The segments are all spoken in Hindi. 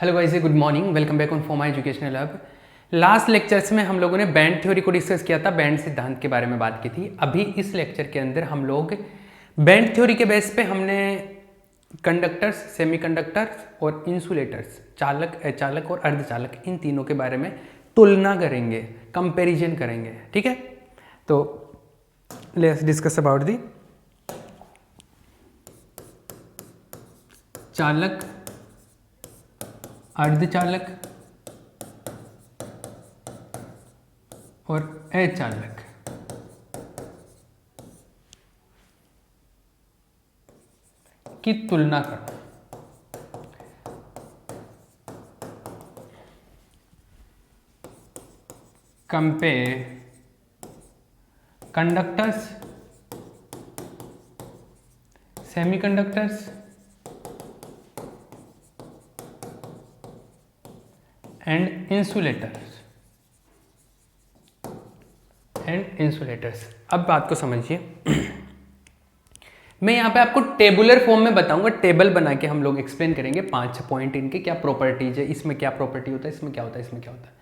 Hello guys, good morning, welcome back on for my educational hub. Last lectures में हम लोगों ने बैंड थ्योरी को डिस्कस किया था, बैंड सिद्धांत के बारे में बात की थी। अभी इस लेक्चर के अंदर हम लोग बैंड थ्योरी के बेस पे हमने कंडक्टर्स, सेमीकंडक्टर्स और इंसुलेटर्स, चालक, अचालक और अर्धचालक, इन तीनों के बारे में तुलना करेंगे, कंपैरिजन करेंगे। ठीक है, तो लेट्स डिस्कस अबाउट दी चालक, अर्धचालक और अचालक। की तुलना करो। Compare conductors, semiconductors and insulators. अब बात को समझिए। मैं यहाँ पे आपको टेबुलर फॉर्म में बताऊंगा, टेबल बना के हम लोग एक्सप्लेन करेंगे 5-6 पॉइंट, इनके क्या प्रॉपर्टीज है, इसमें क्या प्रॉपर्टी होता है, इसमें क्या होता है, इसमें क्या होता है।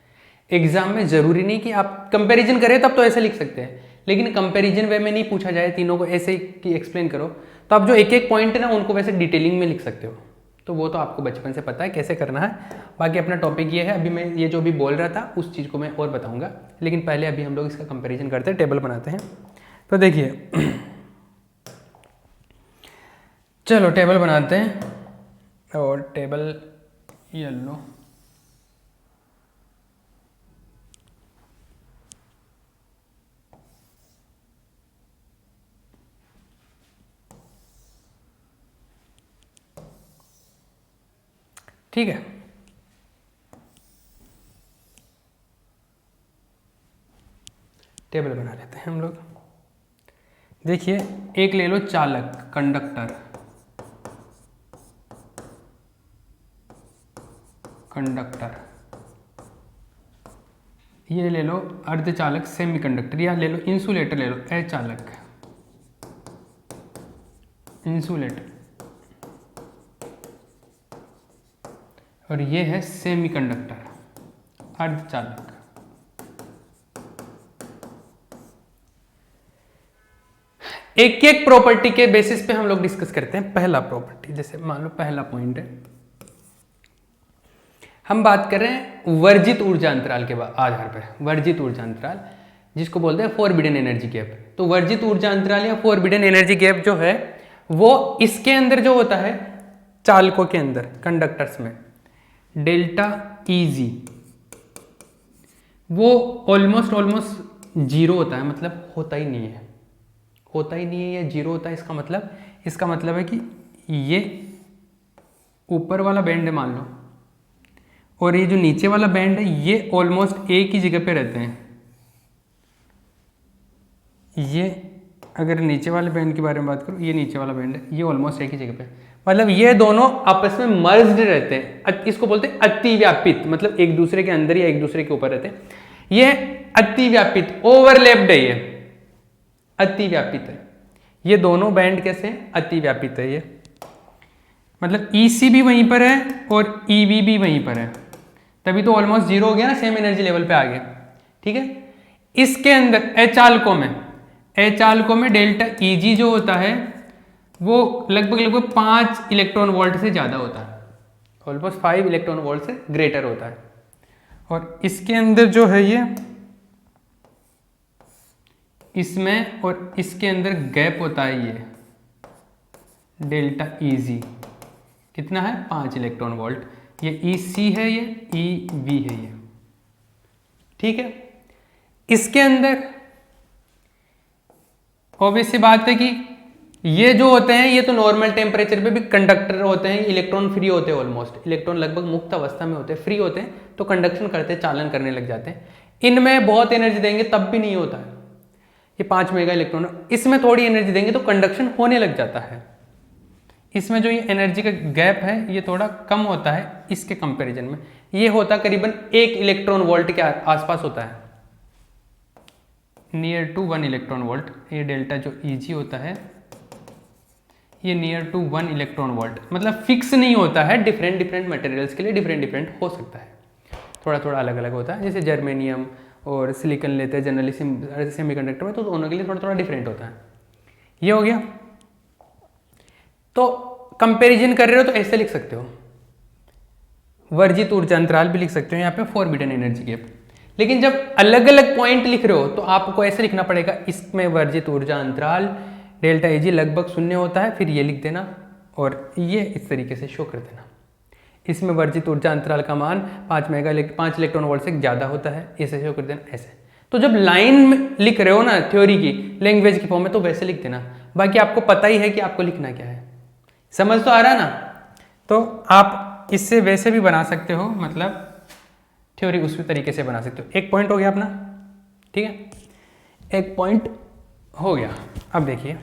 एग्जाम में जरूरी नहीं कि आप कंपैरिजन करें तब तो ऐसे लिख सकते हैं, लेकिन कंपैरिजन वे में नहीं पूछा जाए तीनों को ऐसे कि एक्सप्लेन करो, तो आप जो एक एक पॉइंट है ना उनको वैसे डिटेलिंग में लिख सकते हो। तो वो तो आपको बचपन से पता है कैसे करना है। बाकी अपना टॉपिक ये है, अभी मैं ये जो भी बोल रहा था उस चीज़ को मैं और बताऊंगा, लेकिन पहले अभी हम लोग इसका कंपैरिजन करते हैं, टेबल बनाते हैं। तो देखिए, चलो टेबल बनाते हैं। और टेबल ये लो, ठीक है। टेबल बना लेते हैं हम लोग। देखिए, एक ले लो चालक, कंडक्टर, ये ले लो अर्धचालक, सेमीकंडक्टर, या ले लो इंसुलेटर, ले लो अचालक, इंसुलेटर, और ये है सेमीकंडक्टर, अर्धचालक। एक एक प्रॉपर्टी के बेसिस पे हम लोग डिस्कस करते हैं। पहला प्रॉपर्टी, जैसे मान लो पहला पॉइंट है, हम बात कर रहे हैं वर्जित ऊर्जा अंतराल के आधार पर। वर्जित ऊर्जा अंतराल जिसको बोलते हैं फॉरबिडन एनर्जी गैप। तो वर्जित ऊर्जा अंतराल या फॉरबिडन एनर्जी गैप जो है वो इसके अंदर जो होता है, चालकों के अंदर, कंडक्टर्स में, डेल्टा ईजी, वो ऑलमोस्ट जीरो होता है, मतलब होता ही नहीं है, या जीरो होता है। इसका मतलब है कि ये ऊपर वाला बैंड है मान लो, और ये जो नीचे वाला बैंड है ये ऑलमोस्ट एक ही जगह पे रहते हैं। ये अगर नीचे वाले बैंड के बारे में बात करूँ, ये नीचे वाला बैंड है, ये ऑलमोस्ट एक ही जगह पे, मतलब ये दोनों आपस में मर्ज्ड रहते हैं। इसको बोलते हैं अतिव्यापित, मतलब एक दूसरे के अंदर या एक दूसरे के ऊपर रहते हैं। ये अतिव्यापित, ओवरलैप्ड है, ये अतिव्यापित है। ये दोनों बैंड कैसे हैं? अतिव्यापित है। ये मतलब EC भी वहीं पर है और EV भी वहीं पर है, तभी तो ऑलमोस्ट जीरो हो गया ना, सेम एनर्जी लेवल पे आ गया। ठीक है, इसके अंदर अचालकों में डेल्टा EG जो होता है वो लगभग 5 इलेक्ट्रॉन वोल्ट से ज़्यादा होता है, ऑलमोस्ट 5 इलेक्ट्रॉन वोल्ट से ग्रेटर होता है। और इसके अंदर जो है ये, इसमें और इसके अंदर गैप होता है, ये डेल्टा EG कितना है? 5 इलेक्ट्रॉन वोल्ट। ये EC है, ये EV है, ये ठीक है। इसके अंदर ऑब्वियस सी बात है कि ये जो होते हैं ये तो नॉर्मल टेम्परेचर पे भी कंडक्टर होते हैं, इलेक्ट्रॉन फ्री होते हैं, ऑलमोस्ट इलेक्ट्रॉन लगभग मुक्त अवस्था में होते हैं, फ्री होते हैं, तो कंडक्शन करते हैं, चालन करने लग जाते हैं। इनमें बहुत एनर्जी देंगे तब भी नहीं होता है, ये 5 मेगा इलेक्ट्रॉन। इसमें थोड़ी एनर्जी देंगे तो कंडक्शन होने लग जाता है। इसमें जो ये एनर्जी का गैप है ये थोड़ा कम होता है इसके कंपैरिजन में, ये होता करीबन 1 इलेक्ट्रॉन वोल्ट के आसपास होता है, नियर टू 1 इलेक्ट्रॉन वोल्ट। ये डेल्टा जो EG होता है ये नियर टू 1 इलेक्ट्रॉन वोल्ट, मतलब फिक्स नहीं होता है, डिफरेंट डिफरेंट मटेरियल्स के लिए डिफरेंट डिफरेंट हो सकता है, थोड़ा थोड़ा अलग अलग होता है। जैसे जर्मेनियम और सिलिकॉन लेते हैं जनरली सेमीकंडक्टर में, तो दोनों के लिए थोड़ा थोड़ा डिफरेंट होता है। ये हो गया। तो कंपैरिजन कर रहे हो तो ऐसे लिख सकते हो, वर्जित ऊर्जा अंतराल भी लिख सकते हो यहाँ पे, फॉरबिडन एनर्जी गैप। लेकिन जब अलग अलग पॉइंट लिख रहे हो तो आपको ऐसे लिखना पड़ेगा, इसमें वर्जित ऊर्जा अंतराल डेल्टा एजी लगभग 0 होता है, फिर ये लिख देना और ये इस तरीके से शो कर देना। इसमें वर्जित ऊर्जा अंतराल का मान 5 इलेक्ट्रॉन वोल्ट से ज़्यादा होता है, ऐसे शो कर देना ऐसे। तो जब लाइन में लिख रहे हो ना थ्योरी की लैंग्वेज की फॉर्म में, तो वैसे लिख देना। बाकी आपको पता ही है कि आपको लिखना क्या है, समझ तो आ रहा है ना। तो आप इससे वैसे भी बना सकते हो, मतलब थ्योरी उसी तरीके से बना सकते हो। एक पॉइंट हो गया अपना, ठीक है, एक पॉइंट हो गया। अब देखिए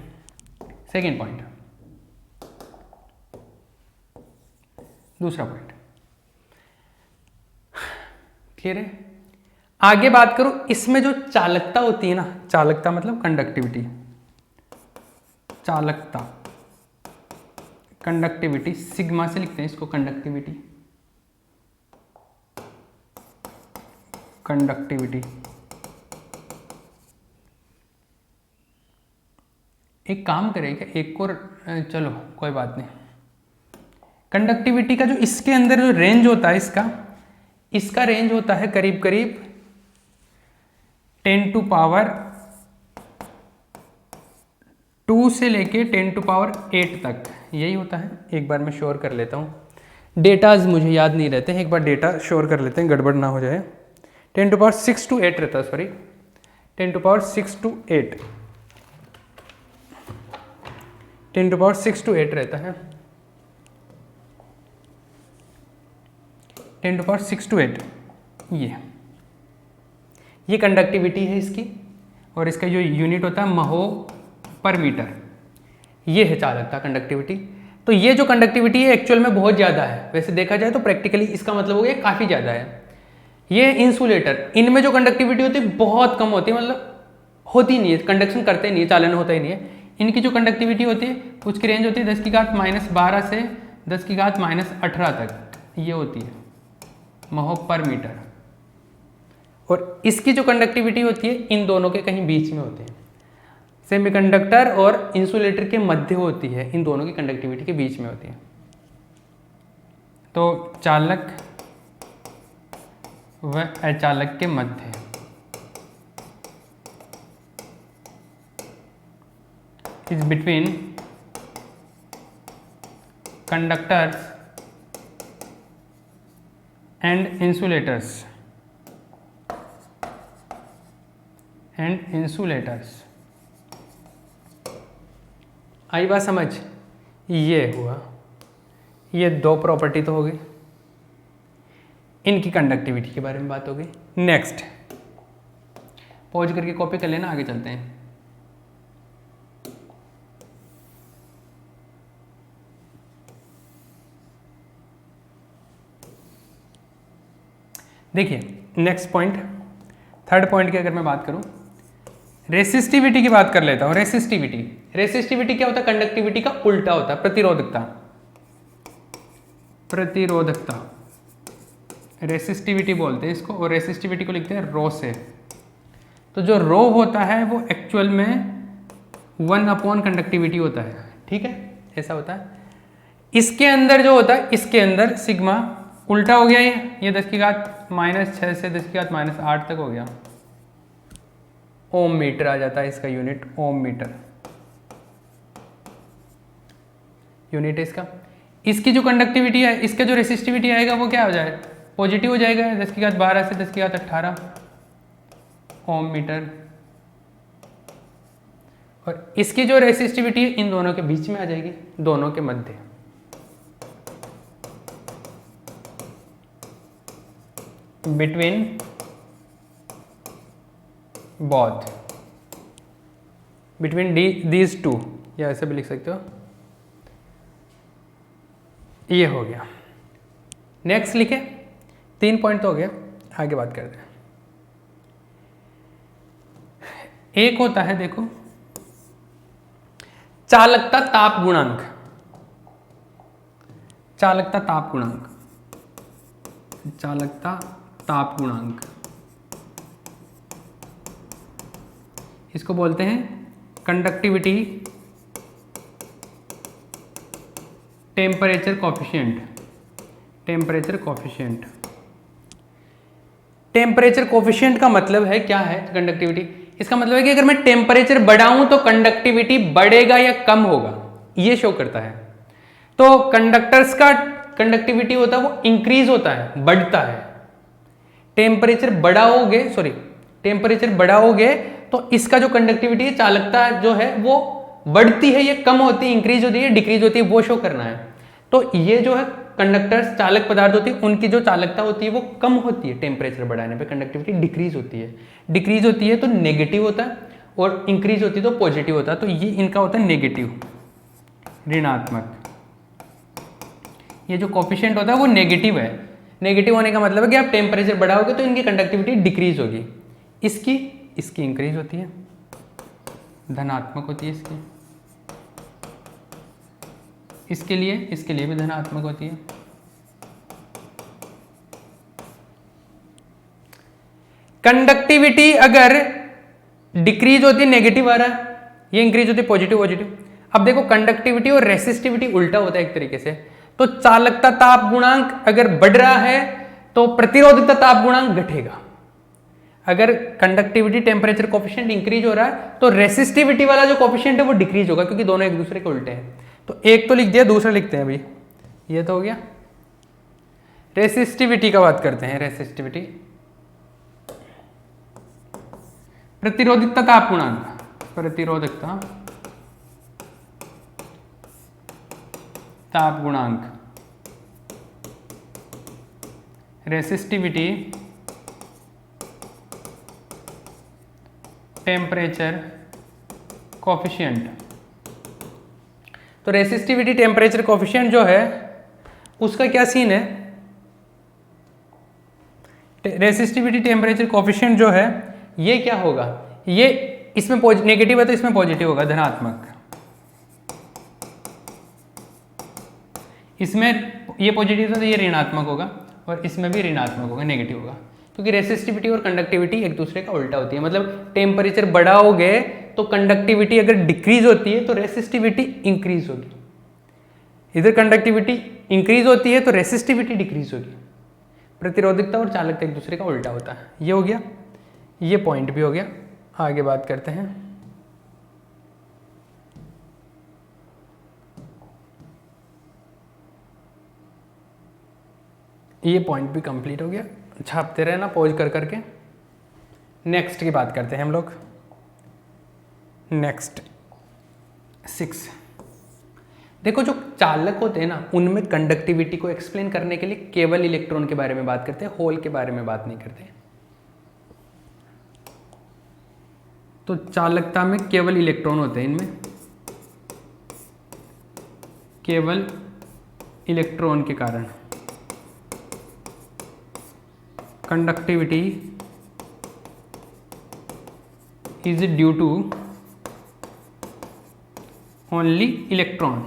सेकेंड पॉइंट, दूसरा पॉइंट क्लियर है। आगे बात करूं, इसमें जो चालकता होती है ना, चालकता मतलब कंडक्टिविटी, चालकता कंडक्टिविटी सिग्मा से लिखते हैं इसको, कंडक्टिविटी, कंडक्टिविटी। एक काम करेगा, एक और, चलो कोई बात नहीं। कंडक्टिविटी का जो इसके अंदर जो रेंज होता है इसका रेंज होता है करीब करीब 10⁻² से लेके 10⁸ तक, यही होता है। एक बार मैं श्योर कर लेता हूँ, डेटाज मुझे याद नहीं रहते हैं, एक बार डेटा श्योर कर लेते हैं, गड़बड़ ना हो जाए। 10⁻6⁸ रहता है, सॉरी 10⁻6⁸, 10⁻6⁸ रहता है, 10⁻6⁸। ये कंडक्टिविटी है इसकी, और इसका जो यूनिट होता है महो पर मीटर, ये है चालकता कंडक्टिविटी। तो ये जो कंडक्टिविटी है एक्चुअल में बहुत ज़्यादा है, वैसे देखा जाए तो प्रैक्टिकली इसका मतलब हो गया काफ़ी ज़्यादा है। ये इंसुलेटर, इनमें जो कंडक्टिविटी होती है बहुत कम होती है, मतलब होती नहीं है, कंडक्शन करते नहीं है, चालन होता ही नहीं है। इनकी जो कंडक्टिविटी होती है उसकी रेंज होती है 10⁻⁻12 से 10⁻⁻18 तक, ये होती है महो पर मीटर। और इसकी जो कंडक्टिविटी होती है इन दोनों के कहीं बीच में होते हैं, सेमीकंडक्टर और इंसुलेटर के मध्य होती है, इन दोनों की कंडक्टिविटी के बीच में होती है। तो चालक व अचालक के मध्य is between conductors and insulators आई बात समझ। ये हुआ, ये दो प्रॉपर्टी तो हो गई, इनकी कंडक्टिविटी के बारे में बात हो गई। नेक्स्ट पॉज करके कॉपी कर लेना, आगे चलते हैं। देखिए नेक्स्ट पॉइंट, थर्ड पॉइंट की अगर मैं बात करूं, रेसिस्टिविटी की बात कर लेता हूं। रेसिस्टिविटी क्या होता है? कंडक्टिविटी का उल्टा होता है, प्रतिरोधकता रेसिस्टिविटी बोलते हैं इसको, और रेसिस्टिविटी को लिखते हैं रो से। तो जो रो होता है वो एक्चुअल में 1 कंडक्टिविटी होता है, ठीक है, ऐसा होता है। इसके अंदर जो होता है, इसके अंदर सिग्मा उल्टा हो गया, ये 10⁻⁻6 से 10⁻⁻8 तक हो गया। ओम मीटर आ जाता है इसका यूनिट, ओम मीटर यूनिट है इसका। इसकी जो कंडक्टिविटी है, इसका जो रेसिस्टिविटी आएगा वो क्या हो जाए? पॉजिटिव हो जाएगा, 10⁻12 से 10⁻18 ओम मीटर। और इसकी जो रेसिस्टिविटी है इन दोनों के बीच में आ जाएगी, दोनों के मध्य, between both, between these two, या ऐसे भी लिख सकते हो। ये हो गया। नेक्स्ट लिखे, 3 पॉइंट तो हो गया, आगे बात करते हैं। एक होता है देखो चालकता ताप गुणांक। चालकता ताप गुणांक, चालकता ताप गुणांक, इसको बोलते हैं conductivity temperature coefficient, temperature coefficient. Temperature coefficient का मतलब है क्या है कंडक्टिविटी, इसका मतलब है कि अगर मैं टेम्परेचर बढ़ाऊं तो कंडक्टिविटी बढ़ेगा या कम होगा, ये शो करता है। तो कंडक्टर्स का कंडक्टिविटी होता है वो इंक्रीज होता है, बढ़ता है। टेम्परेचर बढ़ाओगे तो इसका जो कंडक्टिविटी है, चालकता जो है वो बढ़ती है या कम होती है, इंक्रीज होती है, डिक्रीज होती है, वो शो करना है। तो ये जो है कंडक्टर्स, चालक पदार्थ होती है, उनकी जो चालकता होती है वो कम होती है टेम्परेचर बढ़ाने पे, कंडक्टिविटी डिक्रीज होती है। डिक्रीज होती है तो नेगेटिव होता है और इंक्रीज होती है तो पॉजिटिव होता है। तो ये इनका होता है नेगेटिव, ऋणात्मक। ये जो कोफिशिएंट होता है वो नेगेटिव है। नेगेटिव होने का मतलब है कि आप टेम्परेचर बढ़ाओगे तो इनकी कंडक्टिविटी डिक्रीज होगी, इसकी इंक्रीज होती है, धनात्मक होती है इसकी, इसके लिए भी धनात्मक होती है। कंडक्टिविटी अगर डिक्रीज होती है, नेगेटिव आ रहा है, ये इंक्रीज होती है पॉजिटिव। अब देखो कंडक्टिविटी और रेसिस्टिविटी उल्टा होता है एक तरीके से। तो चालकता ताप गुणांक अगर बढ़ रहा है तो प्रतिरोधकता ताप गुणांक घटेगा। अगर कंडक्टिविटी टेम्परेचर कोफिशिएंट इंक्रीज हो रहा है तो रेसिस्टिविटी वाला जो कोफिशिएंट है वो डिक्रीज होगा, क्योंकि दोनों एक दूसरे के उल्टे हैं। तो एक तो लिख दिया, दूसरा लिखते हैं अभी, ये तो हो गया। रेसिस्टिविटी का बात करते हैं। रेसिस्टिविटी प्रतिरोधकता ताप गुणांक, प्रतिरोधकता ताप गुणांक, रेसिस्टिविटी टेम्परेचर कोफिशिएंट। तो रेसिस्टिविटी टेम्परेचर कोफिशिएंट जो है उसका क्या सीन है, रेसिस्टिविटी टेम्परेचर कोफिशिएंट जो है ये क्या होगा, ये इसमें नेगेटिव है तो इसमें पॉजिटिव होगा, धनात्मक। इसमें ये पॉजिटिव था तो ये ऋणात्मक होगा, और इसमें भी ऋणात्मक होगा, नेगेटिव होगा, क्योंकि रेसिस्टिविटी और कंडक्टिविटी एक दूसरे का उल्टा होती है। मतलब टेम्परेचर बढ़ाओगे तो कंडक्टिविटी अगर डिक्रीज होती है तो रेसिस्टिविटी इंक्रीज होगी, इधर कंडक्टिविटी इंक्रीज होती है तो रेसिस्टिविटी डिक्रीज होगी। प्रतिरोधकता और चालकता एक दूसरे का उल्टा होता है। ये हो गया, ये पॉइंट भी हो गया। आगे बात करते हैं। ये पॉइंट भी कंप्लीट हो गया, छापते रहना पॉज कर करके। नेक्स्ट की बात करते हैं हम लोग। नेक्स्ट 6, देखो जो चालक होते हैं ना उनमें कंडक्टिविटी को एक्सप्लेन करने के लिए केवल इलेक्ट्रॉन के बारे में बात करते हैं, होल के बारे में बात नहीं करते। तो चालकता में केवल इलेक्ट्रॉन होते हैं, इनमें केवल इलेक्ट्रॉन के कारण conductivity is due to only electron.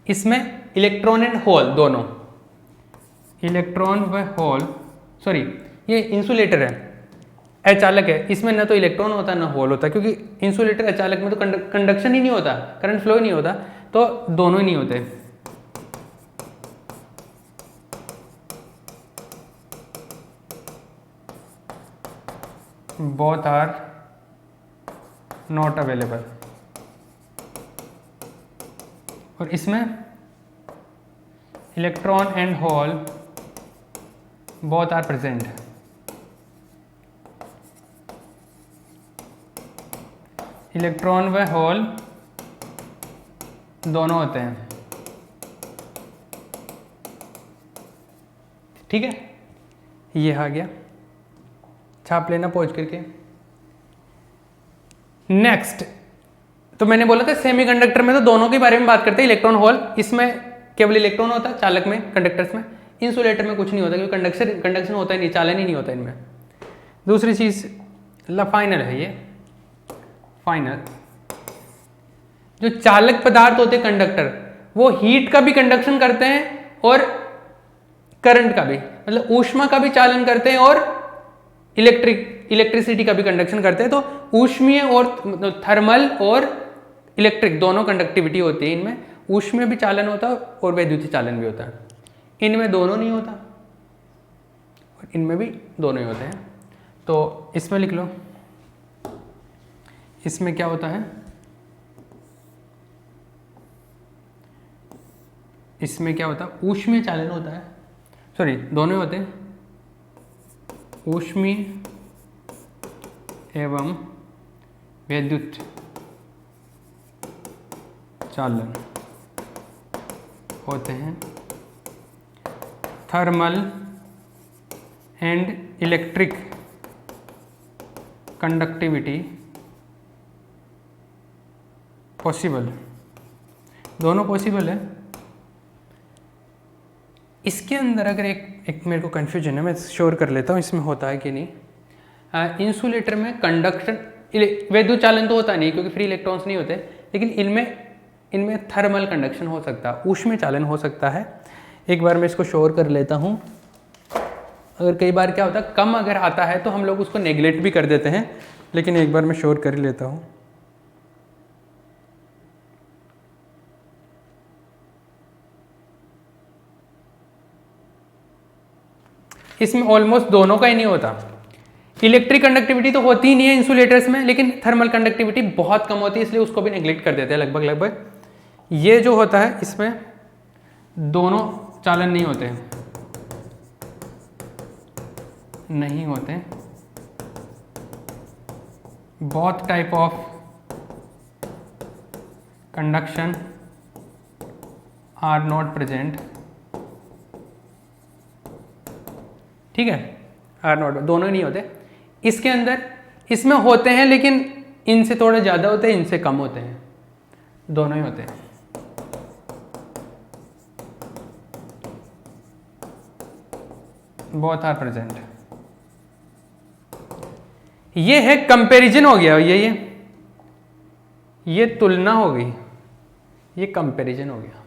इसमें इलेक्ट्रॉन एंड होल दोनों, इलेक्ट्रॉन व होल, सॉरी ये इंसुलेटर है, अचालक है, इसमें ना तो इलेक्ट्रॉन होता ना होल होता, क्योंकि इंसुलेटर अचालक में तो कंडक्शन ही नहीं होता, करंट फ्लो ही नहीं होता, तो दोनों ही नहीं होते। Both are not available. और इसमें electron and hole both are present. Electron व होल दोनों होते हैं, ठीक है। ये आ गया, छाप लेना पहुंच करके। नेक्स्ट, तो मैंने बोला था सेमीकंडक्टर में तो दोनों के बारे में बात करते हैं, इलेक्ट्रॉन होल। इसमें केवल इलेक्ट्रॉन होता है चालक में, कंडक्टर्स में। इंसुलेटर में कुछ नहीं होता, क्योंकि कंडक्शन होता ही नहीं, चालन ही नहीं होता इनमें। दूसरी चीज फाइनल है, ये फाइनल जो चालक पदार्थ होते हैं कंडक्टर, वो हीट का भी कंडक्शन करते हैं और करंट का भी, मतलब ऊष्मा का भी चालन करते हैं और इलेक्ट्रिसिटी का भी कंडक्शन करते हैं। तो ऊष्मीय और थर्मल और इलेक्ट्रिक दोनों कंडक्टिविटी होती है इनमें। ऊष्मीय भी चालन होता है और वैद्युतीय चालन भी होता है। इनमें दोनों नहीं होता और इनमें भी दोनों ही होते हैं। तो इसमें लिख लो, इसमें क्या होता है, इसमें क्या होता है, ऊष्मीय चालन होता है, सॉरी दोनों ही होते हैं, ऊष्मीय एवं वैद्युत चालन होते हैं। Thermal and electric conductivity possible, दोनों पॉसिबल है। इसके अंदर अगर एक मेरे को कन्फ्यूजन है, मैं श्योर कर लेता हूँ इसमें होता है कि नहीं। इंसुलेटर में कंडक्शन, वैद्युत चालन तो होता नहीं क्योंकि फ्री इलेक्ट्रॉन्स नहीं होते, लेकिन इनमें थर्मल कंडक्शन हो सकता है, ऊष्मीय चालन हो सकता है। एक बार मैं इसको श्योर कर लेता हूँ। अगर कई बार क्या होता है, कम अगर आता है तो हम लोग उसको नेग्लेक्ट भी कर देते हैं, लेकिन एक बार मैं श्योर कर लेता हूँ। इसमें ऑलमोस्ट दोनों का ही नहीं होता। इलेक्ट्रिक कंडक्टिविटी तो होती ही नहीं है इंसुलेटर्स में, लेकिन थर्मल कंडक्टिविटी बहुत कम होती है, इसलिए उसको भी नेग्लेक्ट कर देते हैं लगभग। ये जो होता है इसमें दोनों चालन नहीं होते, नहीं होते। Both type of conduction are not present, ठीक है, आर नॉट, दोनों नहीं होते। इसके अंदर इसमें होते हैं, लेकिन इनसे थोड़े ज़्यादा होते हैं, इनसे कम होते हैं, दोनों ही होते हैं। Both are present. ये है कंपैरिजन हो गया, ये तुलना हो गई, ये कंपैरिजन हो गया।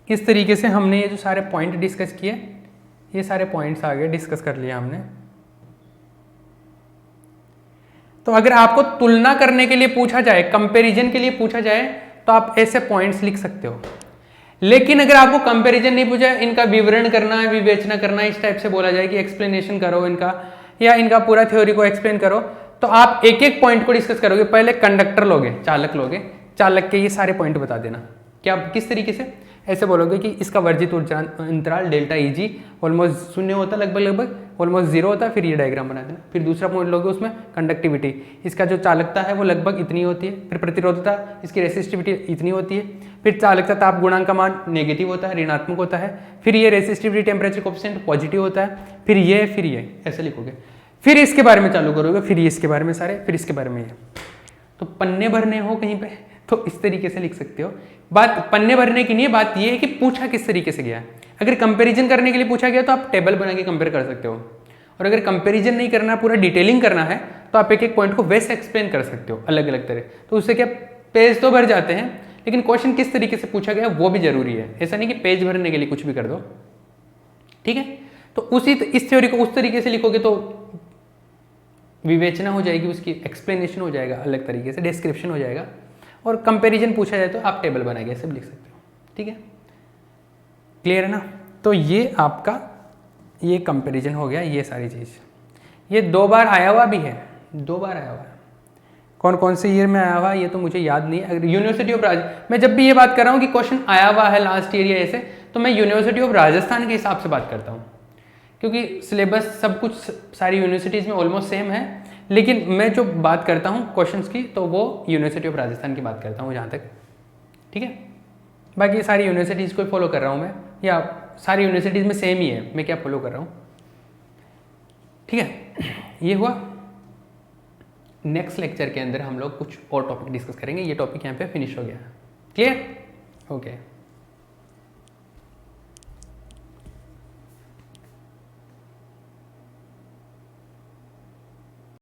इस तरीके से हमने ये जो सारे पॉइंट डिस्कस किए, ये सारे पॉइंट्स आगे डिस्कस कर लिया हमने। तो अगर आपको तुलना करने के लिए पूछा जाए, कंपैरिजन के लिए पूछा जाए, तो आप ऐसे पॉइंट्स लिख सकते हो। लेकिन अगर आपको कंपैरिजन नहीं पूछा, इनका विवरण करना है, विवेचना करना है, इस टाइप से बोला जाए कि एक्सप्लेनेशन करो इनका, या इनका पूरा थ्योरी को एक्सप्लेन करो, तो आप एक एक पॉइंट को डिस्कस करोगे। पहले कंडक्टर लोगे, चालक लोगे, चालक के ये सारे पॉइंट बता देना। क्या, किस तरीके से, ऐसे बोलोगे कि इसका वर्जित ऊर्जा अंतराल डेल्टा Eg ऑलमोस्ट शून्य होता है, लगभग ऑलमोस्ट जीरो होता है। फिर ये डायग्राम बना देना। फिर दूसरा पॉइंट लोगे, उसमें कंडक्टिविटी, इसका जो चालकता है वो लगभग इतनी होती है। फिर प्रतिरोधता, इसकी रेसिस्टिविटी इतनी होती है। फिर चालकता ताप गुणांक का मान नेगेटिव होता है, ऋणात्मक होता है। फिर ये रेसिस्टिविटी टेम्परेचर कोएफिशिएंट पॉजिटिव होता है। फिर ये ऐसे लिखोगे। फिर इसके बारे में चालू करोगे, फिर इसके बारे में सारे, फिर इसके बारे में ये। तो पन्ने भरने हो कहीं पे तो इस तरीके से लिख सकते हो। बात पन्ने भरने की नहीं है, बात ये है कि पूछा किस तरीके से गया है। अगर कंपैरिजन करने के लिए पूछा गया तो आप टेबल बना के कंपेयर कर सकते हो, और अगर कंपैरिजन नहीं करना, पूरा डिटेलिंग करना है, तो आप एक एक पॉइंट को वैसे एक्सप्लेन कर सकते हो अलग अलग तरह। तो उससे क्या, पेज तो भर जाते हैं, लेकिन क्वेश्चन किस तरीके से पूछा गया वो भी जरूरी है। ऐसा नहीं कि पेज भरने के लिए कुछ भी कर दो, ठीक है। तो इस थ्योरी को उस तरीके से लिखोगे तो विवेचना हो जाएगी, उसकी एक्सप्लेनेशन हो जाएगा, अलग तरीके से डिस्क्रिप्शन हो जाएगा। और कंपैरिजन पूछा जाए तो आप टेबल बना के सब लिख सकते हो, ठीक है। क्लियर है ना। तो ये आपका ये कंपैरिजन हो गया, ये सारी चीज़। ये 2 बार आया हुआ भी है, 2 बार आया हुआ है। कौन कौन से ईयर में आया हुआ ये तो मुझे याद नहीं है। अगर यूनिवर्सिटी ऑफ मैं जब भी ये बात कर रहा हूँ कि क्वेश्चन आया हुआ है लास्ट ईयर या ऐसे, तो मैं यूनिवर्सिटी ऑफ राजस्थान के हिसाब से बात करता हूँ, क्योंकि सिलेबस सब कुछ सारी यूनिवर्सिटीज़ में ऑलमोस्ट सेम है। लेकिन मैं जो बात करता हूँ क्वेश्चंस की, तो वो यूनिवर्सिटी ऑफ राजस्थान की बात करता हूँ जहाँ तक, ठीक है। बाकी सारी यूनिवर्सिटीज़ को फॉलो कर रहा हूँ मैं, या सारी यूनिवर्सिटीज़ में सेम ही है, मैं क्या फॉलो कर रहा हूँ, ठीक है। ये हुआ। नेक्स्ट लेक्चर के अंदर हम लोग कुछ और टॉपिक डिस्कस करेंगे। ये टॉपिक यहाँ पे फिनिश हो गया, क्लियर, ओके।